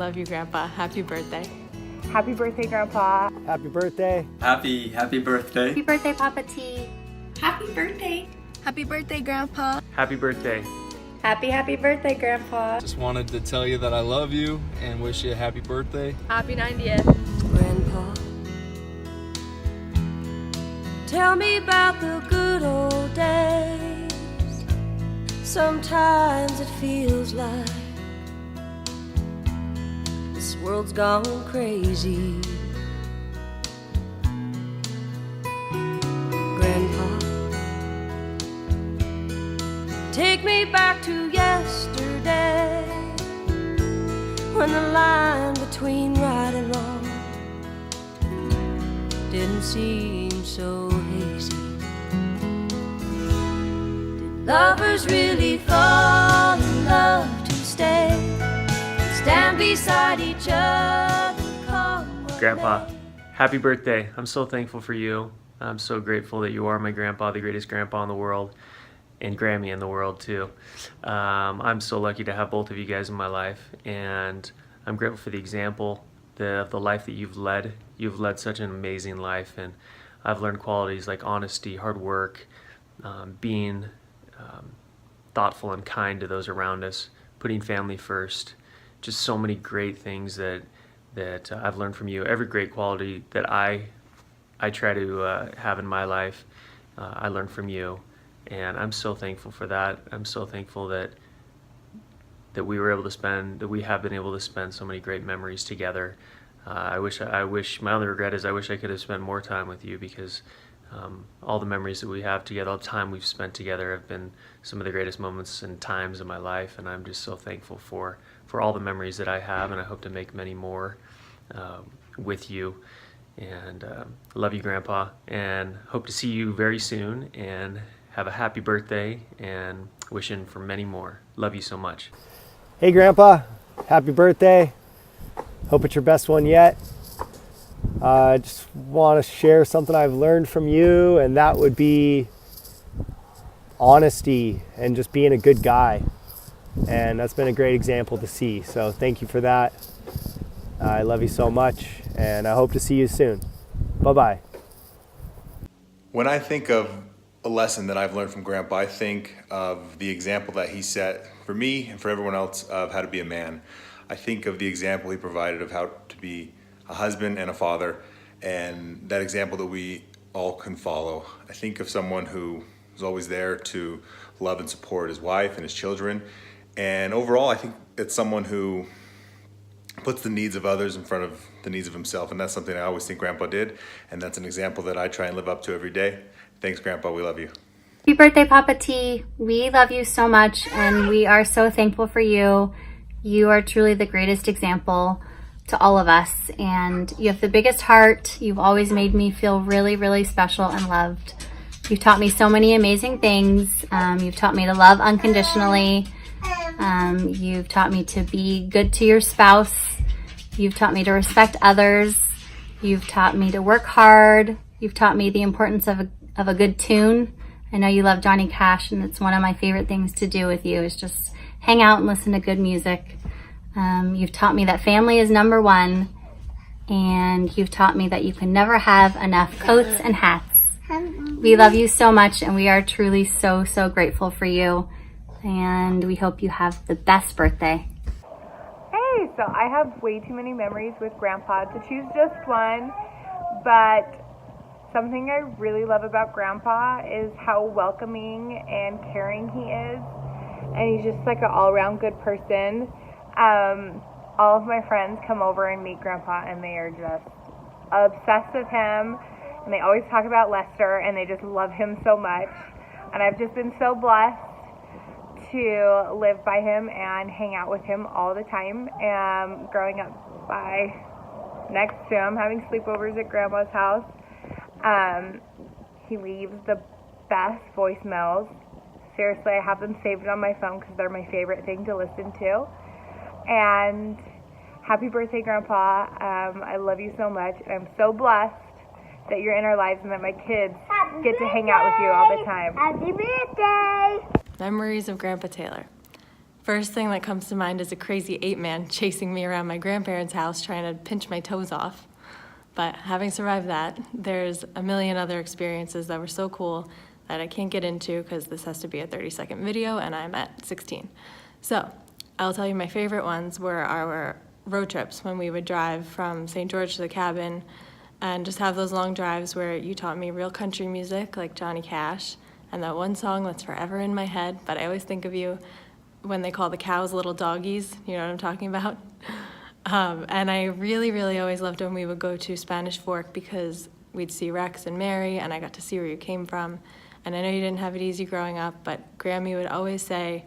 Love you, Grandpa. Happy birthday. Happy birthday, Grandpa. Happy birthday. Happy birthday. Happy birthday, Papa T. Happy birthday. Happy birthday, Grandpa. Happy birthday. Happy birthday, Grandpa. Just wanted to tell you that I love you and wish you a happy birthday. Happy 90th. Grandpa, tell me about the good old days. Sometimes it feels like this world's gone crazy. Grandpa, take me back to yesterday, when the line between right and wrong didn't seem so hazy. Did lovers really fall in love to stay, stand beside each other? Grandpa, happy birthday. I'm so thankful for you. I'm so grateful that you are my grandpa, the greatest grandpa in the world, and Grammy in the world too. I'm so lucky to have both of you guys in my life, and I'm grateful for the example, the life that you've led. You've led such an amazing life, and I've learned qualities like honesty, hard work, being thoughtful and kind to those around us, putting family first. Just so many great things that I've learned from you. Every great quality that I try to have in my life, I learned from you, and I'm so thankful for that. I'm so thankful that we have been able to spend so many great memories together. I wish my only regret is I wish I could have spent more time with you, because all the memories that we have together, all the time we've spent together, have been some of the greatest moments and times in my life, and I'm just so thankful for all the memories that I have, and I hope to make many more with you. And love you, Grandpa, and hope to see you very soon, and have a happy birthday, and wishing for many more. Love you so much. Hey, Grandpa. Happy birthday. Hope it's your best one yet. I just want to share something I've learned from you, and that would be honesty and just being a good guy. And that's been a great example to see. So thank you for that. I love you so much, and I hope to see you soon. Bye-bye. When I think of a lesson that I've learned from Grandpa, I think of the example that he set for me and for everyone else of how to be a man. I think of the example he provided of how to be a husband and a father, and that example that we all can follow. I think of someone who is always there to love and support his wife and his children. And overall, I think it's someone who puts the needs of others in front of the needs of himself. And that's something I always think Grandpa did. And that's an example that I try and live up to every day. Thanks, Grandpa. We love you. Happy birthday, Papa T. We love you so much, and we are so thankful for you. You are truly the greatest example to all of us, and you have the biggest heart. You've always made me feel really, really special and loved. You've taught me so many amazing things. You've taught me to love unconditionally. You've taught me to be good to your spouse. You've taught me to respect others. You've taught me to work hard. You've taught me the importance of a good tune. I know you love Johnny Cash, and it's one of my favorite things to do with you is just hang out and listen to good music. You've taught me that family is number one, and you've taught me that you can never have enough coats and hats. We love you so much, and we are truly so, so grateful for you, and we hope you have the best birthday. Hey, so I have way too many memories with Grandpa to choose just one, but something I really love about Grandpa is how welcoming and caring he is, and he's just like an all-around good person. All of my friends come over and meet Grandpa, and they are just obsessed with him, and they always talk about Lester, and they just love him so much. And I've just been so blessed to live by him and hang out with him all the time. Growing up next to him, having sleepovers at Grandma's house. He leaves the best voicemails. Seriously, I have them saved on my phone because they're my favorite thing to listen to. And happy birthday, Grandpa. I love you so much. I'm so blessed that you're in our lives and that my kids get to hang out with you all the time. Happy birthday! Memories of Grandpa Taylor. First thing that comes to mind is a crazy ape-man chasing me around my grandparents' house trying to pinch my toes off. But having survived that, there's a million other experiences that were so cool that I can't get into because this has to be a 30-second video and I'm at 16. So I'll tell you my favorite ones were our road trips when we would drive from St. George to the cabin and just have those long drives where you taught me real country music like Johnny Cash and that one song that's forever in my head, but I always think of you when they call the cows little doggies, you know what I'm talking about? And I really, really always loved when we would go to Spanish Fork because we'd see Rex and Mary and I got to see where you came from. And I know you didn't have it easy growing up, but Grammy would always say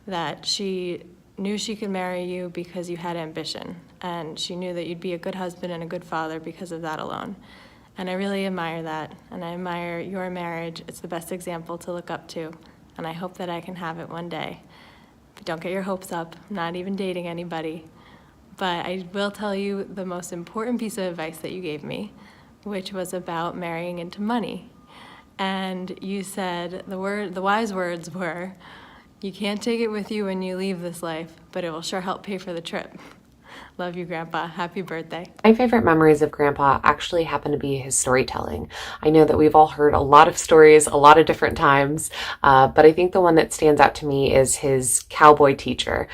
that she knew she could marry you because you had ambition. And she knew that you'd be a good husband and a good father because of that alone. And I really admire that. And I admire your marriage. It's the best example to look up to. And I hope that I can have it one day. But don't get your hopes up. I'm not even dating anybody. But I will tell you the most important piece of advice that you gave me, which was about marrying into money. And you said the wise words were, you can't take it with you when you leave this life, but it will sure help pay for the trip. Love you, Grandpa. Happy birthday. My favorite memories of Grandpa actually happen to be his storytelling. I know that we've all heard a lot of stories a lot of different times, but I think the one that stands out to me is his cowboy teacher.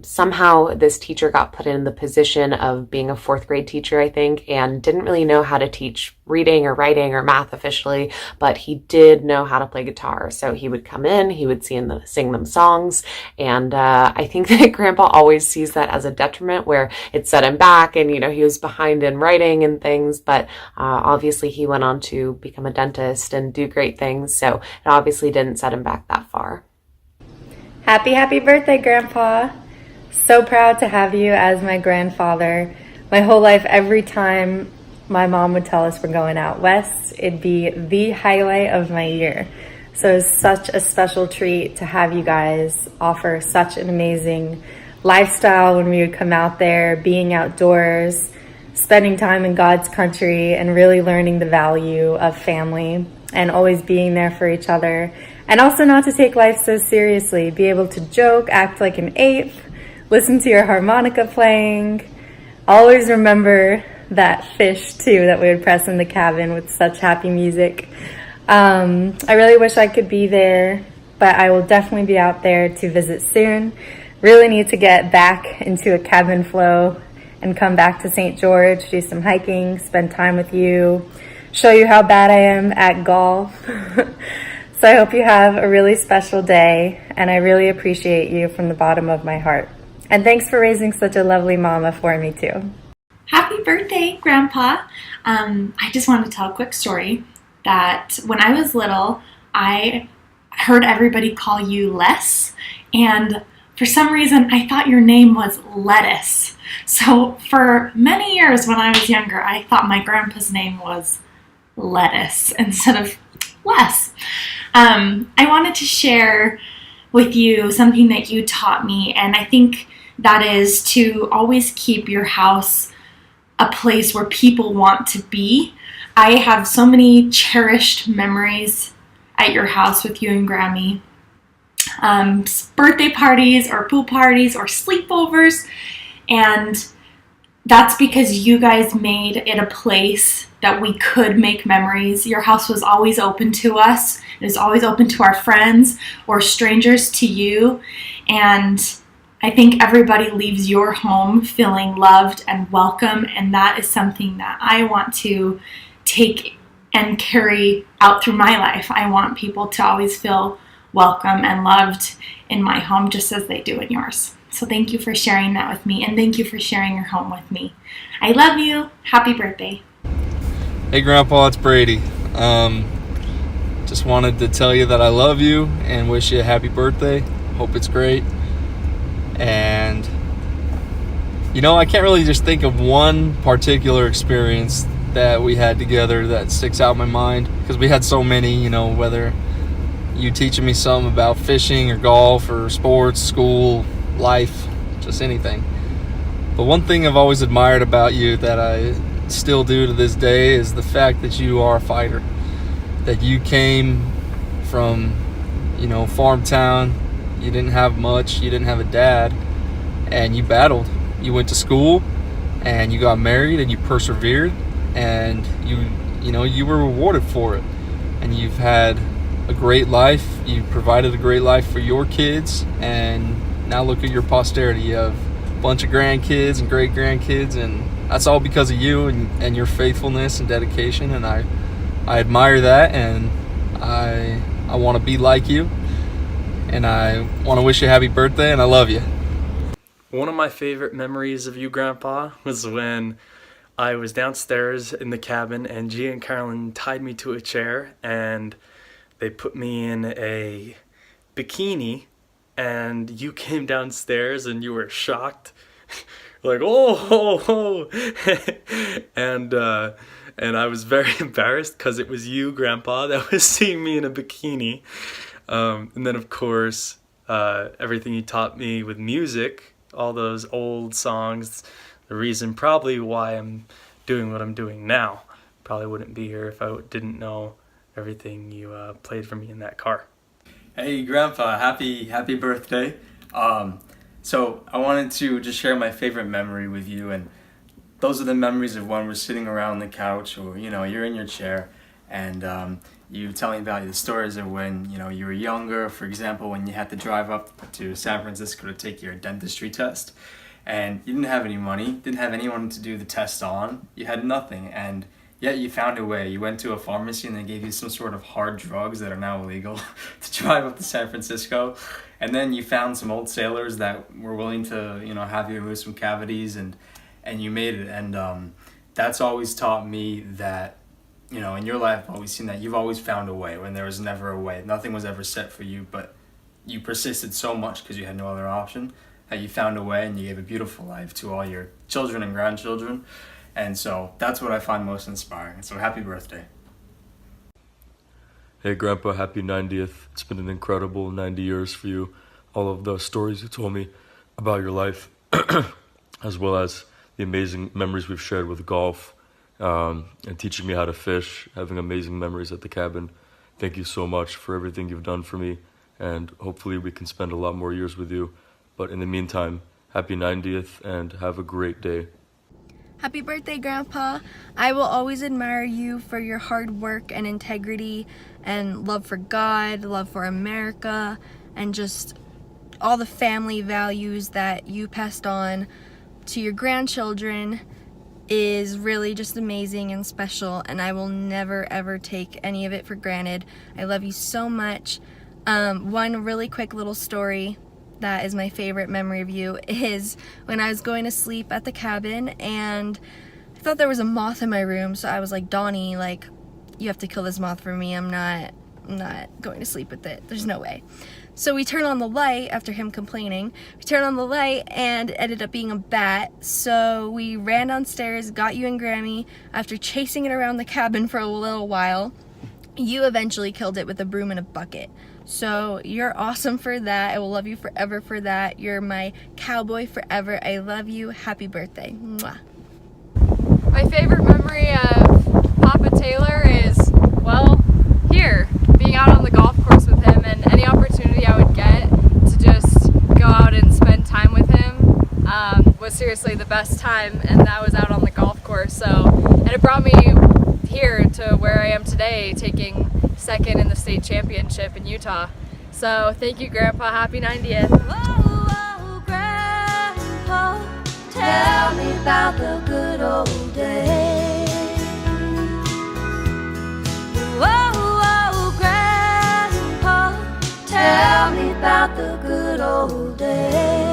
Somehow this teacher got put in the position of being a fourth grade teacher, I think, and didn't really know how to teach reading or writing or math officially, but he did know how to play guitar. So he would come in, he would sing them songs, and I think that Grandpa always sees that as a detriment where it set him back and, he was behind in writing and things, but obviously he went on to become a dentist and do great things, so it obviously didn't set him back that far. Happy birthday, Grandpa. So proud to have you as my grandfather. My whole life, every time my mom would tell us we're going out west, it'd be the highlight of my year. So it's such a special treat to have you guys offer such an amazing lifestyle when we would come out there, being outdoors, spending time in God's country, and really learning the value of family and always being there for each other. And also not to take life so seriously, be able to joke, act like an ape, listen to your harmonica playing. Always remember that fish too that we would press in the cabin with such happy music. I really wish I could be there, but I will definitely be out there to visit soon. Really need to get back into a cabin flow and come back to St. George, do some hiking, spend time with you, show you how bad I am at golf. So I hope you have a really special day, and I really appreciate you from the bottom of my heart. And thanks for raising such a lovely mama for me too. Happy birthday, Grandpa. I just wanted to tell a quick story that when I was little, I heard everybody call you Les, and for some reason, I thought your name was Lettuce. So for many years when I was younger, I thought my grandpa's name was Lettuce instead of Les. I wanted to share with you something that you taught me, and I think that is to always keep your house a place where people want to be. I have so many cherished memories at your house with you and Grammy. Birthday parties or pool parties or sleepovers, and that's because you guys made it a place that we could make memories. Your house was always open to us. It was always open to our friends or strangers to you, and I think everybody leaves your home feeling loved and welcome, and that is something that I want to take and carry out through my life. I want people to always feel welcome and loved in my home just as they do in yours. So thank you for sharing that with me, and thank you for sharing your home with me. I love you. Happy birthday. Hey Grandpa, it's Brady. Just wanted to tell you that I love you and wish you a happy birthday. Hope it's great. And I can't really just think of one particular experience that we had together that sticks out in my mind, because we had so many, whether you teaching me something about fishing or golf or sports, school, life, just anything. But one thing I've always admired about you that I still do to this day is the fact that you are a fighter. That you came from, farm town You didn't have much. You didn't have a dad, and you battled. You went to school, and you got married, and you persevered, and you were rewarded for it. And you've had a great life. You provided a great life for your kids, and now look at your posterity. You have a bunch of grandkids and great grandkids, and that's all because of you and your faithfulness and dedication. And I admire that, and I want to be like you, and I want to wish you a happy birthday, and I love you. One of my favorite memories of you, Grandpa, was when I was downstairs in the cabin and Gia and Carolyn tied me to a chair and they put me in a bikini, and you came downstairs and you were shocked. Like, oh. And I was very embarrassed because it was you, Grandpa, that was seeing me in a bikini. And then, of course, everything you taught me with music, all those old songs, the reason probably why I'm doing what I'm doing now. Probably wouldn't be here if I didn't know everything you played for me in that car. Hey, Grandpa, happy birthday. So I wanted to just share my favorite memory with you, and those are the memories of when we're sitting around the couch, or you're in your chair, and you tell me about the stories of when you were younger. For example, when you had to drive up to San Francisco to take your dentistry test, and you didn't have any money, didn't have anyone to do the test on, you had nothing, and yet you found a way. You went to a pharmacy and they gave you some sort of hard drugs that are now illegal to drive up to San Francisco. And then you found some old sailors that were willing to, have you remove some cavities, and you made it. And that's always taught me that, in your life, I've always seen that you've always found a way when there was never a way. Nothing was ever set for you, but you persisted so much because you had no other option that you found a way, and you gave a beautiful life to all your children and grandchildren. And so that's what I find most inspiring. So happy birthday. Hey Grandpa, happy 90th. It's been an incredible 90 years for you. All of the stories you told me about your life, as well as the amazing memories we've shared with golf, and teaching me how to fish, having amazing memories at the cabin. Thank you so much for everything you've done for me, and hopefully we can spend a lot more years with you. But in the meantime, happy 90th and have a great day. Happy birthday, Grandpa. I will always admire you for your hard work and integrity and love for God, love for America, and just all the family values that you passed on to your grandchildren is really just amazing and special, and I will never ever take any of it for granted. I love you so much. One really quick little story that is my favorite memory of you is when I was going to sleep at the cabin and I thought there was a moth in my room, so I was like, Donnie, like, you have to kill this moth for me. I'm not going to sleep with it. There's no way. So we turn on the light after him complaining. We turn on the light and it ended up being a bat. So we ran downstairs, got you and Grammy. After chasing it around the cabin for a little while, you eventually killed it with a broom and a bucket. So you're awesome for that. I will love you forever for that. You're my cowboy forever. I love you. Happy birthday. Mwah. My favorite memory of Papa Taylor is, well, here, being out on the golf course with him, and any opportunity I would get to just go out and spend time with him was seriously the best time, and that was out on the golf course. And it brought me here to where I am today, taking second in the state championship in Utah. So thank you, Grandpa. Happy 90th. Whoa, Grandpa, tell me about the good old days. Whoa, Grandpa, tell me about the good old days.